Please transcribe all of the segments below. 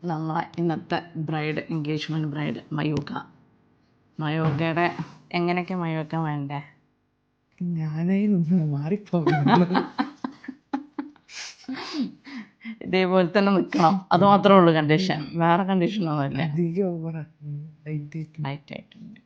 നമ്മളെ ഇന്നത്തെ bride engagement bride Mayuka. മയൂകയുടെ എങ്ങനെയൊക്കെ മയൂക വേണ്ടേ? ഞാനേ മാറിപ്പോകുന്നു. ഇതേപോലെ തന്നെ നിൽക്കണം, അത് മാത്രമേ ഉള്ളൂ കണ്ടീഷൻ, വേറെ കണ്ടീഷനൊന്നുമില്ല. അധികം ലൈറ്റ് ആയിട്ടുണ്ട്.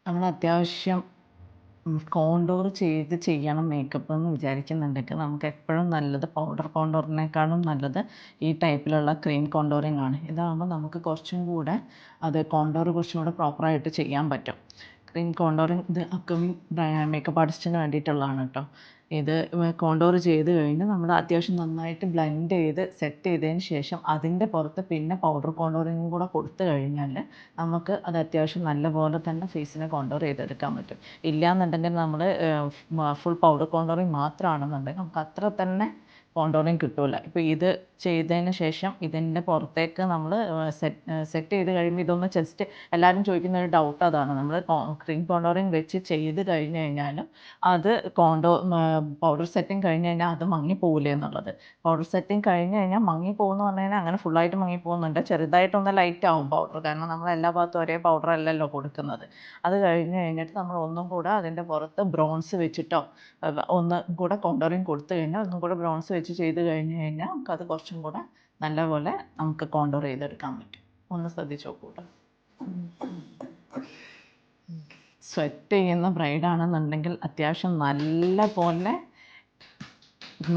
നമ്മൾ അത്യാവശ്യം കോണ്ടൂർ ചെയ്യണം മേക്കപ്പ് എന്ന് വിചാരിക്കുന്നുണ്ടെങ്കിൽ നമുക്ക് എപ്പോഴും നല്ലത് പൗഡർ കോണ്ടൂറിനേക്കാളും നല്ലത് ഈ ടൈപ്പിലുള്ള ക്രീം കോണ്ടൂറിങ് ആണ്. ഇതാകുമ്പോൾ നമുക്ക് കുറച്ചും കൂടെ അത് കോണ്ടൂർ കുറച്ചും കൂടെ പ്രോപ്പറായിട്ട് ചെയ്യാൻ പറ്റും. ക്രീം കോണ്ടൂറിങ് ഇത് അപ്കമിങ് മേക്കപ്പ് ആർട്ടിസ്റ്റിന് വേണ്ടിയിട്ടുള്ളതാണ് കേട്ടോ. ഇത് കോണ്ടൂർ ചെയ്ത് കഴിഞ്ഞ് നമ്മൾ അത്യാവശ്യം നന്നായിട്ട് ബ്ലെൻഡ് ചെയ്ത് സെറ്റ് ചെയ്തതിന് ശേഷം അതിൻ്റെ പുറത്ത് പിന്നെ പൗഡർ കോണ്ടൂറിങ്ങും കൂടെ കൊടുത്തു കഴിഞ്ഞാൽ നമുക്ക് അത് അത്യാവശ്യം നല്ലപോലെ തന്നെ ഫേസിനെ കോണ്ടൂർ ചെയ്തെടുക്കാൻ പറ്റും. ഇല്ലയെന്നുണ്ടെങ്കിൽ നമ്മൾ ഫുൾ പൗഡർ കോണ്ടൂറിങ് മാത്രമാണെന്നുണ്ടെങ്കിൽ നമുക്ക് അത്ര തന്നെ കോണ്ടൂറിങ് കിട്ടില്ല. ഇപ്പോൾ ഇത് ചെയ്തതിന് ശേഷം ഇതിൻ്റെ പുറത്തേക്ക് നമ്മൾ സെറ്റ് ചെയ്ത് കഴിയുമ്പോൾ ഇതൊന്ന് ജസ്റ്റ് എല്ലാവരും ചോദിക്കുന്ന ഒരു ഡൗട്ട് അതാണ്. നമ്മൾ ക്രീം കോണ്ടൂറിങ് വെച്ച് ചെയ്ത് കഴിഞ്ഞ് കഴിഞ്ഞാലും അത് പൗഡർ സെറ്റിങ് കഴിഞ്ഞ് കഴിഞ്ഞാൽ അത് മങ്ങിപ്പോവില്ലേ എന്നുള്ളത്. പൗഡർ സെറ്റിങ് കഴിഞ്ഞ് കഴിഞ്ഞാൽ മങ്ങിപ്പോകുമെന്ന് പറഞ്ഞു കഴിഞ്ഞാൽ അങ്ങനെ ഫുള്ളായിട്ട് മങ്ങിപ്പോകുന്നുണ്ട്, ചെറുതായിട്ടൊന്ന് ലൈറ്റ് ആവും പൗഡർ. കാരണം നമ്മൾ എല്ലാ ഭാഗത്തും ഒരേ പൗഡർ അല്ലല്ലോ കൊടുക്കുന്നത്. അത് കഴിഞ്ഞ് കഴിഞ്ഞിട്ട് നമ്മൾ ഒന്നും കൂടെ അതിൻ്റെ പുറത്ത് ബ്രോൺസ് വെച്ചിട്ടോ ഒന്ന് കൂടെ കോണ്ടൂറിങ് കൊടുത്തു കഴിഞ്ഞാൽ ഒന്നും കൂടെ ബ്രോൺസ് വെച്ച് ചെയ്ത് കഴിഞ്ഞ് കഴിഞ്ഞാൽ നമുക്കത് കുറച്ചും കൂടെ നല്ലപോലെ നമുക്ക് കോണ്ടൂർ ചെയ്തെടുക്കാൻ പറ്റും. ഒന്ന് ശ്രദ്ധിച്ച് നോക്കൂ കേട്ടോ. സ്വെറ്റ് ചെയ്യുന്ന ബ്രൈഡാണെന്നുണ്ടെങ്കിൽ അത്യാവശ്യം നല്ല പോലെ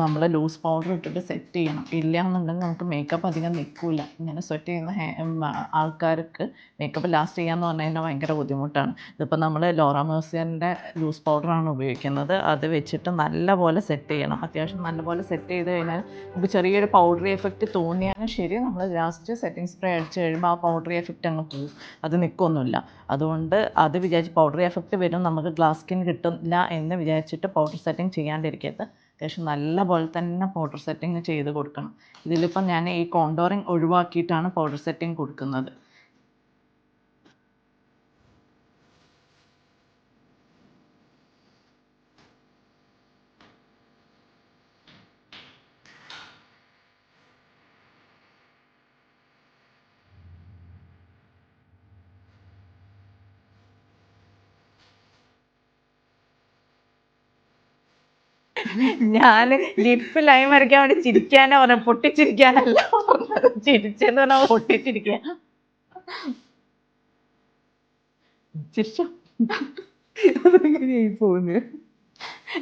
നമ്മൾ ലൂസ് പൗഡർ ഇട്ടിട്ട് സെറ്റ് ചെയ്യണം. ഇല്ലയെന്നുണ്ടെങ്കിൽ നമുക്ക് മേക്കപ്പ് അധികം നിൽക്കില്ല. ഇങ്ങനെ സ്വെറ്റ് ചെയ്യുന്ന ആൾക്കാർക്ക് മേക്കപ്പ് ലാസ്റ്റ് ചെയ്യാമെന്ന് പറഞ്ഞു കഴിഞ്ഞാൽ ഭയങ്കര ബുദ്ധിമുട്ടാണ്. ഇതിപ്പോൾ നമ്മൾ ലോറ മേഴ്സിയറിൻ്റെ ലൂസ് പൗഡറാണ് ഉപയോഗിക്കുന്നത്. അത് വെച്ചിട്ട് നല്ലപോലെ സെറ്റ് ചെയ്യണം. അത്യാവശ്യം നല്ലപോലെ സെറ്റ് ചെയ്ത് കഴിഞ്ഞാൽ നമുക്ക് ചെറിയൊരു പൗഡറി എഫക്റ്റ് തോന്നിയാലും ശരി, നമ്മൾ ലാസ്റ്റ് സെറ്റിംഗ് സ്പ്രേ അടിച്ച് കഴിയുമ്പോൾ ആ പൗഡറി എഫക്റ്റ് അങ്ങ് പോകും, അത് നിൽക്കൊന്നുമില്ല. അതുകൊണ്ട് അത് വിചാരിച്ച് പൗഡറി എഫക്റ്റ് വരും, നമുക്ക് ഗ്ലാസ് സ്കിൻ കിട്ടില്ല എന്ന് വിചാരിച്ചിട്ട് പൗഡർ സെറ്റിംഗ് ചെയ്യാണ്ടിരിക്കരുത്. അത്യാവശ്യം നല്ല പോലെ തന്നെ പൗഡർ സെറ്റിങ് ചെയ്ത് കൊടുക്കണം. ഇതിലിപ്പം ഞാൻ ഈ കോണ്ടൂറിങ് ഒഴിവാക്കിയിട്ടാണ് പൗഡർ സെറ്റിങ് കൊടുക്കുന്നത്. ഞാൻ ലിപ്പ് ലൈൻ വരയ്ക്കാൻ വേണ്ടി ചിരിക്കാനാ പറഞ്ഞത്, പൊട്ടിച്ചിരിക്കാനല്ല പറഞ്ഞത്. ചിരിച്ചെന്ന് പറഞ്ഞാൽ പൊട്ടിച്ചിരിക്കുക. ചിരിച്ചോ? അതെങ്ങനെയായി പോകുന്നത്?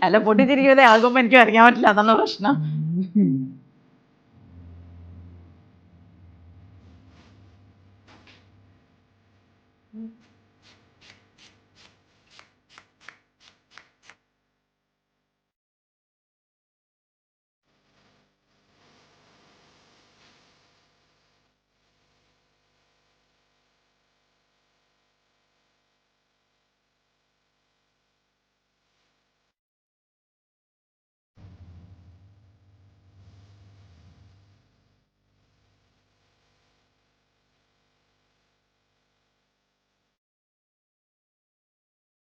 അല്ല, പൊട്ടിച്ചിരിക്കുന്നത് ആകുമ്പോൾ എനിക്ക് വരയ്ക്കാൻ പറ്റില്ല, അതാണ് പ്രശ്നം.